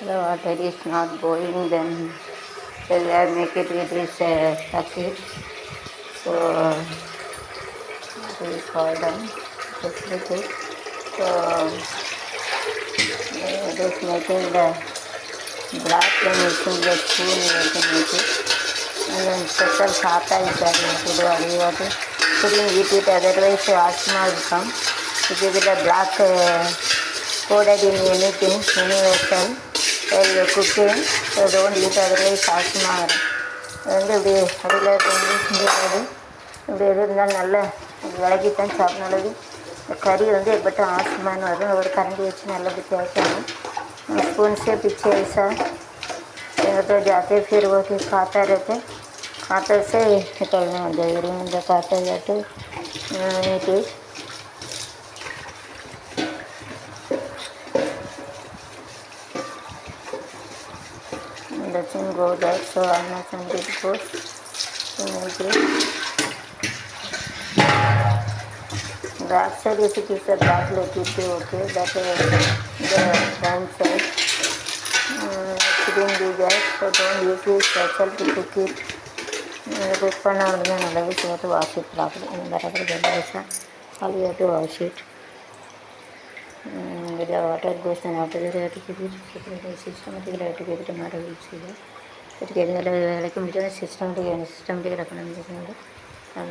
the water is not going, then they make it is succeed. So it is called facility. So it is making the black and using the spoon you can make it. And then special khata is that you do what couldn't eat it, otherwise asthma will come. If you get a black coated in anything, any vessel, while you are cooking, so don't eat, otherwise asthma வரும். அது வந்து இப்படி அதில் செஞ்சாது இப்படி எது இருந்தாலும் நல்லா விளக்கி தான் சாப்பிட நல்லது. இந்த கறி வந்து எப்பட்ட ஆஸ்மான்னு வரும். ஒரு கரண்டி வச்சு நல்லா தேய்க்கணும். स्पून से पीछे ऐसा तो जाते फिर वो कि खाता रहते खाता से निकलने हो जाएगी खाता जाते नीचे doesn't go that, so I'm not somebody to go the outside is it is a black like it okay, that the front side shouldn't be that, so don't use it special to cook it. Cook பண்ண உடனே நல்லாவே சேர்த்து wash it properly பராபர் ஜெல்லா all you have to wash it. With the water goes and after that you have to keep it systematically have to keep it matter will see that it getting like systematic recommendation and